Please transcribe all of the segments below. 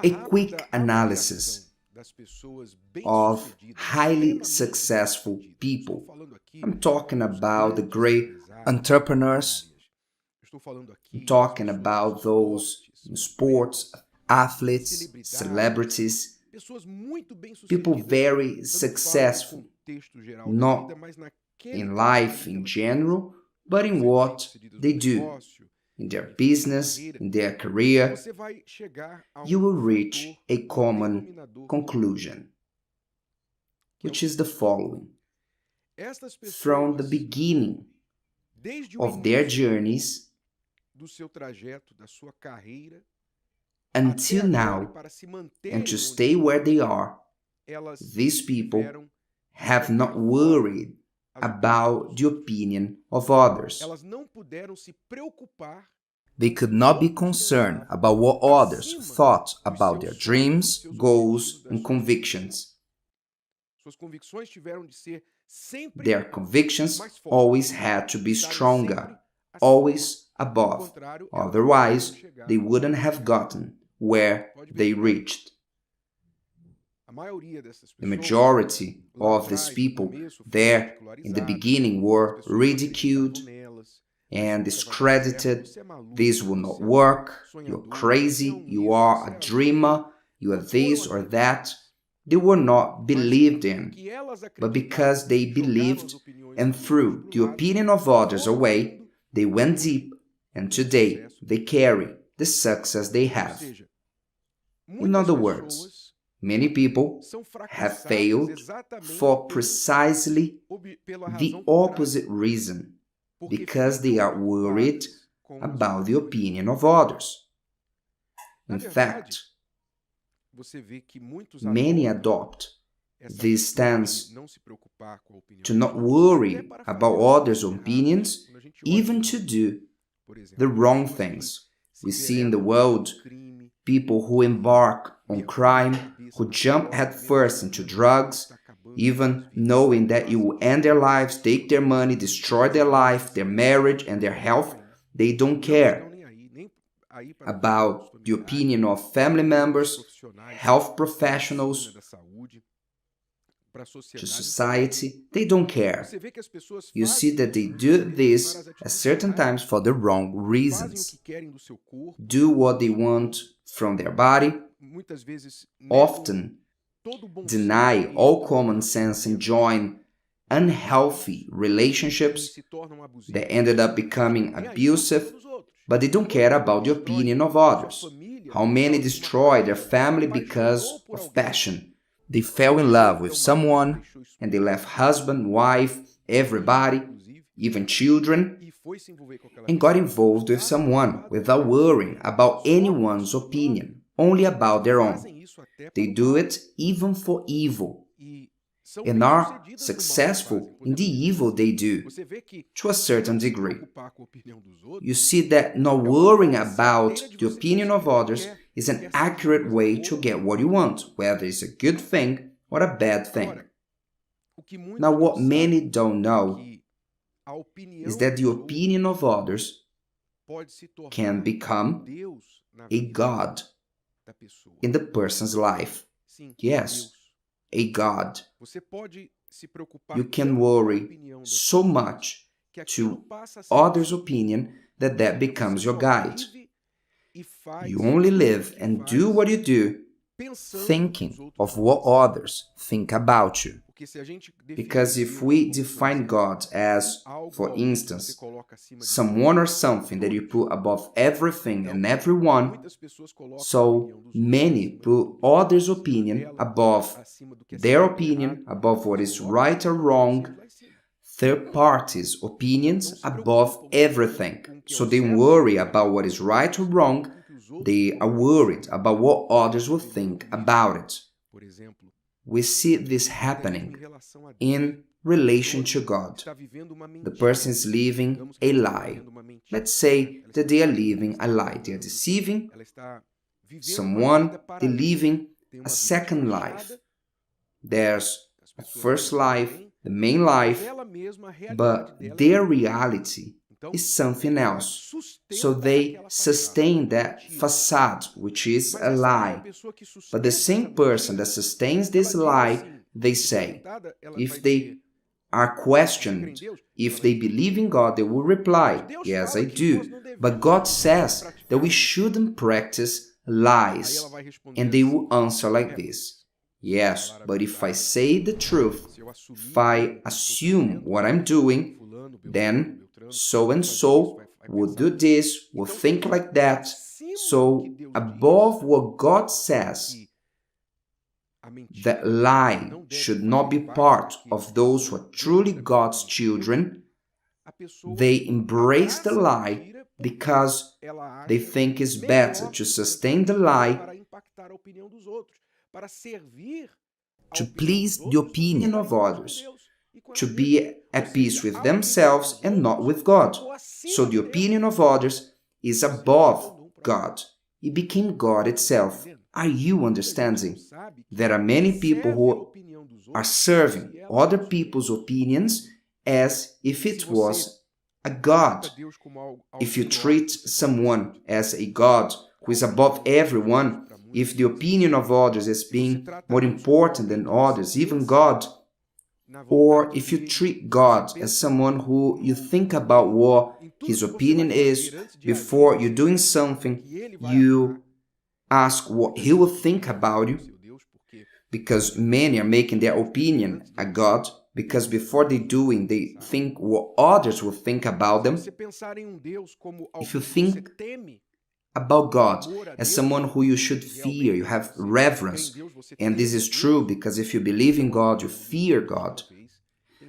A quick analysis of highly successful people. I'm talking about the great entrepreneurs. I'm talking about those in sports, athletes, celebrities, people very successful, not in life in general, but in what they do, in their business, in their career. You will reach a common conclusion, which is the following. From the beginning of their journeys until now, and to stay where they are, these people have not worried about the opinion of others. They could not be concerned about what others thought about their dreams, goals, and convictions. Their convictions always had to be stronger, always above. Otherwise, they wouldn't have gotten where they reached. The majority of these people there in the beginning were ridiculed and discredited. This will not work, you're crazy, you are a dreamer, you are this or that. They were not believed in, but because they believed and threw the opinion of others away, they went deep, and today they carry the success they have. In other words, many people have failed for precisely the opposite reason, because they are worried about the opinion of others. In fact, many adopt this stance to not worry about others' opinions, even to do the wrong things. We see in the world people who embark on crime, who jump headfirst into drugs, even knowing that it will end their lives, take their money, destroy their life, their marriage, and their health. They don't care about the opinion of family members, health professionals, to society. They don't care. You see that they do this at certain times for the wrong reasons. Do what they want from their body, often deny all common sense and join unhealthy relationships that ended up becoming abusive, but they don't care about the opinion of others. How many destroy their family because of passion? They fell in love with someone and they left husband, wife, everybody, even children, and got involved with someone without worrying about anyone's opinion, only about their own. They do it even for evil, and are successful in the evil they do, to a certain degree. You see that not worrying about the opinion of others is an accurate way to get what you want, whether it's a good thing or a bad thing. Now, what many don't know is that the opinion of others can become a god in the person's life. Yes, a god. You can worry so much to others' opinion that becomes your guide. You only live and do what you do thinking of what others think about you. Because if we define God as, for instance, someone or something that you put above everything and everyone, so many put others' opinion above their opinion, above what is right or wrong, third parties' opinions above everything. So they worry about what is right or wrong, they are worried about what others will think about it. We see this happening in relation to God. The person is living a lie. Let's say that they are living a lie. They are deceiving someone, they're living a second life. There's a first life, the main life, but their reality is something else. So they sustain that facade, which is a lie. But the same person that sustains this lie, they say, if they are questioned, if they believe in God, they will reply, yes, I do. But God says that we shouldn't practice lies. And they will answer like this. Yes, but if I say the truth, if I assume what I'm doing, then so and so will do this, will think like that. So above what God says, that lie should not be part of those who are truly God's children. They embrace the lie because they think it's better to sustain the lie, to please the opinion of others, to be at peace with themselves and not with God. So the opinion of others is above God. It became God itself. Are you understanding? There are many people who are serving other people's opinions as if it was a God. If you treat someone as a God who is above everyone, if the opinion of others is being more important than others, even God, or if you treat God as someone who you think about what his opinion is before you're doing something, you ask what he will think about you, because many are making their opinion a God, because before they doing, they think what others will think about them. If you think about God as someone who you should fear, you have reverence, and this is true because if you believe in God, you fear God.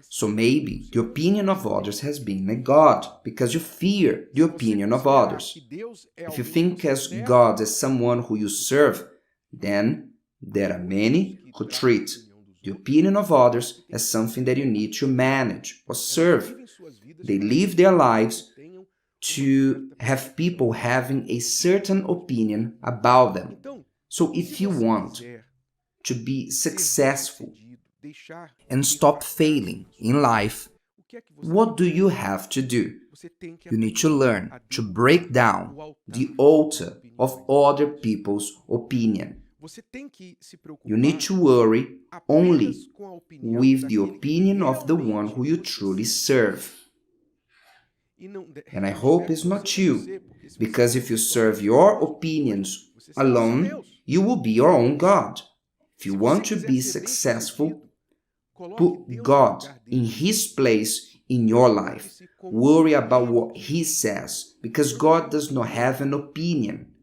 So maybe the opinion of others has been a God because you fear the opinion of others. If you think as God as someone who you serve, then there are many who treat the opinion of others as something that you need to manage or serve. They live their lives to have people having a certain opinion about them. So if you want to be successful and stop failing in life, what do you have to do? You need to learn to break down the altar of other people's opinion. You need to worry only with the opinion of the one who you truly serve. And I hope it's not you, because if you serve your opinions alone, you will be your own God. If you want to be successful, put God in His place in your life. Worry about what He says, because God does not have an opinion.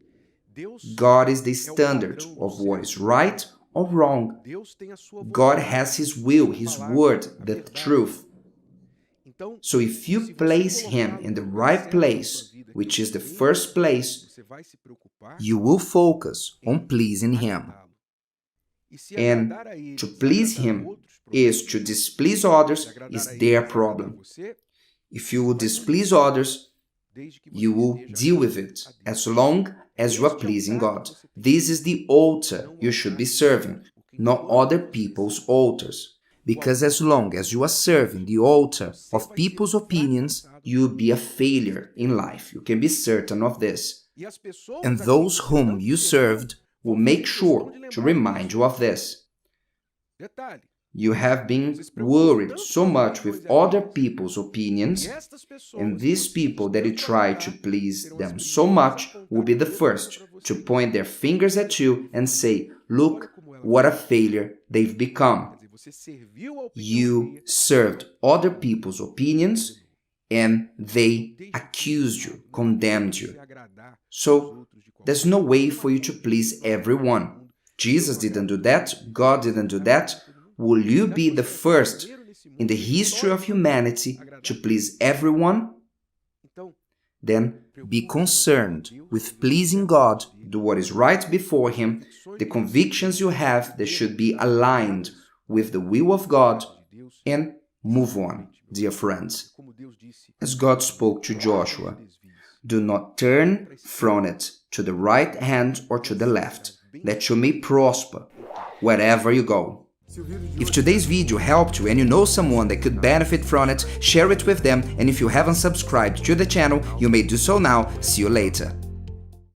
God is the standard of what is right or wrong. God has His will, His word, the truth. So if you place Him in the right place, which is the first place, you will focus on pleasing Him. And to please Him is to displease others is their problem. If you will displease others, you will deal with it as long as you are pleasing God. This is the altar you should be serving, not other people's altars. Because as long as you are serving the altar of people's opinions, you will be a failure in life. You can be certain of this. And those whom you served will make sure to remind you of this. You have been worried so much with other people's opinions, and these people that you try to please them so much will be the first to point their fingers at you and say, look what a failure they've become. You served other people's opinions and they accused you, condemned you. So there's no way for you to please everyone. Jesus didn't do that. God didn't do that. Will you be the first in the history of humanity to please everyone? Then be concerned with pleasing God, do what is right before Him. The convictions you have, they should be aligned with the will of God, and move on, dear friends. As God spoke to Joshua, do not turn from it to the right hand or to the left, that you may prosper wherever you go. If today's video helped you and you know someone that could benefit from it, share it with them, and if you haven't subscribed to the channel, you may do so now. See you later.